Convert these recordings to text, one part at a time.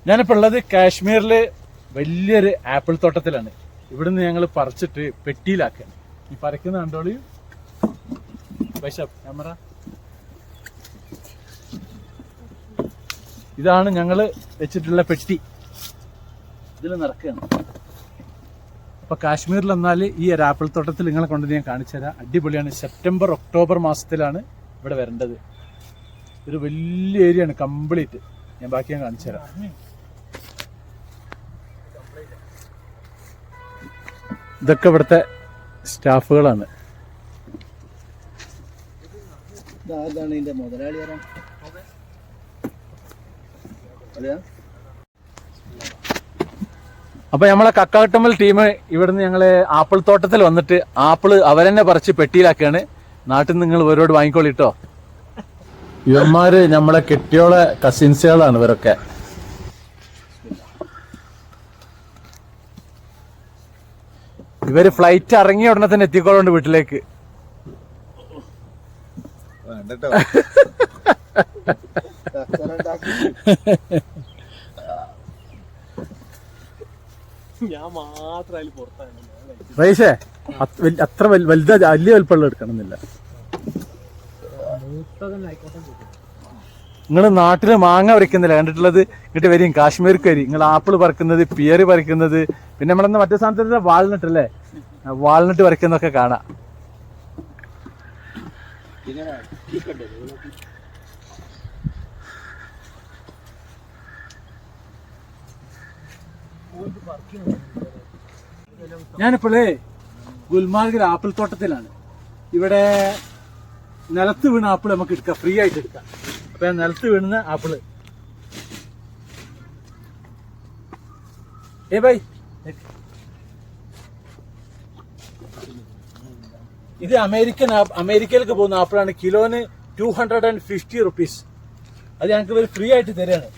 ഞാനിപ്പോൾ ഉള്ളത് കാശ്മീരില് വലിയൊരു ആപ്പിൾ തോട്ടത്തിലാണ്. ഇവിടുന്ന് ഞങ്ങൾ പറിച്ചിട്ട് പെട്ടിയിലാക്കാണ്. ഈ പറിക്കുന്ന കണ്ടോളി. ക്യാമറ. ഇതാണ് ഞങ്ങൾ വെച്ചിട്ടുള്ള പെട്ടി. ഇതിൽ നടക്കുകയാണ്. അപ്പൊ കാശ്മീരിൽ എന്നാൽ ഈ ഒരു ആപ്പിൾ തോട്ടത്തിൽ നിങ്ങളെ കൊണ്ട് ഞാൻ കാണിച്ചു തരാം. അടിപൊളിയാണ്. സെപ്റ്റംബർ ഒക്ടോബർ മാസത്തിലാണ് ഇവിടെ വരേണ്ടത്. ഒരു വലിയ ഏരിയ ആണ് കംപ്ലീറ്റ്. ഞാൻ ബാക്കി ഞാൻ കാണിച്ചു തരാം. ഇതൊക്കെ ഇവിടുത്തെ സ്റ്റാഫുകളാണ്. അപ്പൊ നമ്മളെ കക്കാട്ടമ്മൽ ടീം ഇവിടുന്ന് ഞങ്ങള് ആപ്പിൾ തോട്ടത്തിൽ വന്നിട്ട് ആപ്പിള് അവരെന്നെ പറിച്ച് പെട്ടിയിലാക്കാണ്. നാട്ടിൽ നിന്ന് നിങ്ങൾ ഇവരോട് വാങ്ങിക്കോളിട്ടോ. ഇവന്മാര് നമ്മളെ കെട്ടിയോളെ കസിൻസുകളാണ് ഇവരൊക്കെ. ഇവര് ഫ്ലൈറ്റ് ഇറങ്ങിയ ഉടനെ തന്നെ എത്തിക്കോളുണ്ട് വീട്ടിലേക്ക്. റൈസേ അത്ര വലുതാ വലിയ വലുപ്പമുള്ള എടുക്കണമെന്നില്ല. നിങ്ങൾ നാട്ടില് മാങ്ങ പറിക്കുന്നില്ല കണ്ടിട്ടുള്ളത്. ഇങ്ങോട്ട് വരും കാശ്മീർക്ക് വരും. നിങ്ങൾ ആപ്പിള് പറിക്കുന്നത്, പിയറ് പറിക്കുന്നത്, പിന്നെ നമ്മളെന്താ മറ്റേ സ്ഥാനത്ത് വാൾനട്ട് അല്ലേ, വാൾനട്ട് പറിക്കുന്നതൊക്കെ കാണാം. ഞാനിപ്പോഴേ ഗുൽമാർഗിൽ ആപ്പിൾ തോട്ടത്തിലാണ്. ഇവിടെ നിലത്ത് വീണ ആപ്പിൾ നമുക്ക് എടുക്കാം, ഫ്രീ ആയിട്ട് എടുക്കാം. അപ്പൊ നിലത്ത് വീണുന്ന ആപ്പിള് ബൈ. ഇത് അമേരിക്കയിലേക്ക് പോകുന്ന ആപ്പിളാണ്. കിലോന് 250 റുപ്പീസ്. അത് ഞങ്ങൾക്ക് ഇവർ ഫ്രീ ആയിട്ട് തരാണ്.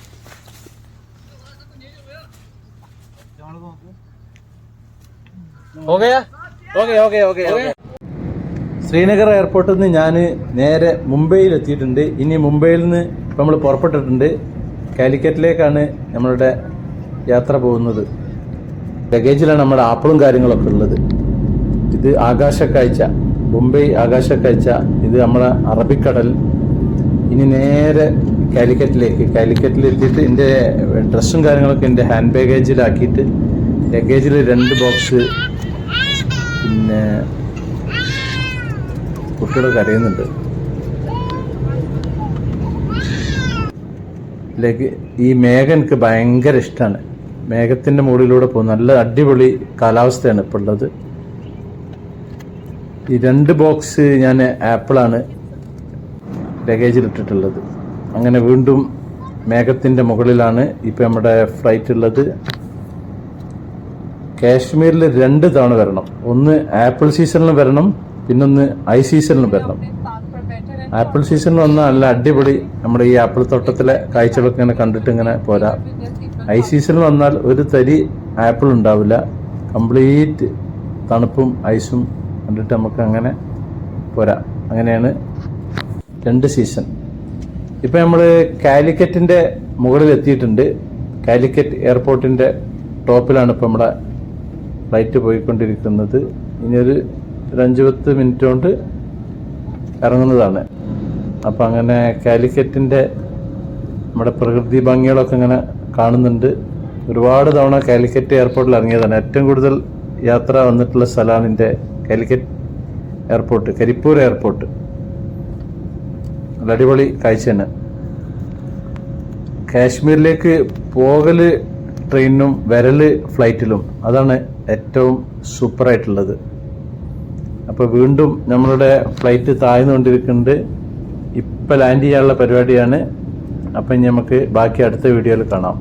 ശ്രീനഗർ എയർപോർട്ടിൽ നിന്ന് ഞാൻ നേരെ മുംബൈയിൽ എത്തിയിട്ടുണ്ട്. ഇനി മുംബൈയിൽ നിന്ന് ഇപ്പം നമ്മൾ പുറപ്പെട്ടിട്ടുണ്ട്. കാലിക്കറ്റിലേക്കാണ് നമ്മളുടെ യാത്ര പോകുന്നത്. ലഗേജിലാണ് നമ്മുടെ ആപ്പിളും കാര്യങ്ങളൊക്കെ ഉള്ളത്. ഇത് ആകാശക്കാഴ്ച, മുംബൈ ആകാശക്കാഴ്ച. ഇത് നമ്മുടെ അറബിക്കടൽ. ഇനി നേരെ കാലിക്കറ്റിൽ എത്തിയിട്ട് എൻ്റെ ഡ്രസ്സും കാര്യങ്ങളൊക്കെ എൻ്റെ ഹാൻഡ് ബാഗേജിലാക്കിയിട്ട് ലഗേജിൽ 2 ബോക്സ്. പിന്നെ കുട്ടികൾ കരയുന്നുണ്ട്. ഈ മേഘം എനിക്ക് ഭയങ്കര ഇഷ്ടമാണ്. മേഘത്തിൻ്റെ മുകളിലൂടെ പോകും. നല്ല അടിപൊളി കാലാവസ്ഥയാണ് ഇപ്പോൾ ഉള്ളത്. ഈ 2 ബോക്സ് ഞാൻ ആപ്പിളാണ് ലഗേജിൽ ഇട്ടിട്ടുള്ളത്. അങ്ങനെ വീണ്ടും മേഘത്തിൻ്റെ മുകളിലാണ് ഇപ്പം നമ്മുടെ ഫ്ലൈറ്റ് ഉള്ളത്. കാശ്മീരിൽ 2 തവണ വരണം. ഒന്ന് ആപ്പിൾ സീസണിൽ വരണം, പിന്നൊന്ന് ഐ സീസണിൽ വരണം. ആപ്പിൾ സീസണിൽ വന്നാൽ നല്ല അടിപൊളി നമ്മുടെ ഈ ആപ്പിൾ തോട്ടത്തിലെ കാഴ്ചകളൊക്കെ ഇങ്ങനെ കണ്ടിട്ട് ഇങ്ങനെ പോരാ. ഐ സീസണിൽ വന്നാൽ ഒരു തരി ആപ്പിൾ ഉണ്ടാവില്ല. കംപ്ലീറ്റ് തണുപ്പും ഐസും കണ്ടിട്ട് നമുക്ക് അങ്ങനെ പോരാ. അങ്ങനെയാണ് 2 സീസൺ. ഇപ്പം നമ്മൾ കാലിക്കറ്റിൻ്റെ മുകളിൽ എത്തിയിട്ടുണ്ട്. കാലിക്കറ്റ് എയർപോർട്ടിൻ്റെ ടോപ്പിലാണ് ഇപ്പം നമ്മുടെ ഫ്ലൈറ്റ് പോയിക്കൊണ്ടിരിക്കുന്നത്. ഇനിയൊരു 5-10 മിനിറ്റ് കൊണ്ട് ഇറങ്ങുന്നതാണ്. അപ്പം അങ്ങനെ കാലിക്കറ്റിൻ്റെ നമ്മുടെ പ്രകൃതി ഭംഗികളൊക്കെ ഇങ്ങനെ കാണുന്നുണ്ട്. ഒരുപാട് തവണ കാലിക്കറ്റ് എയർപോർട്ടിൽ ഇറങ്ങിയതാണ്. ഏറ്റവും കൂടുതൽ യാത്ര വന്നിട്ടുള്ള സ്ഥലമാണ് എൻ്റെ കാലിക്കറ്റ് എയർപോർട്ട്, കരിപ്പൂർ എയർപോർട്ട്. നല്ല അടിപൊളി കാഴ്ചയാണ്. കാശ്മീരിലേക്ക് പോകല് ട്രെയിനിനും വരല് ഫ്ലൈറ്റിലും. അതാണ് ഏറ്റവും സൂപ്പറായിട്ടുള്ളത്. അപ്പോൾ വീണ്ടും നമ്മളുടെ ഫ്ലൈറ്റ് താഴ്ന്നുകൊണ്ടിരിക്കുന്നുണ്ട്. ഇപ്പം ലാൻഡ് ചെയ്യാനുള്ള പരിപാടിയാണ്. അപ്പം നമുക്ക് ബാക്കി അടുത്ത വീഡിയോയിൽ കാണാം.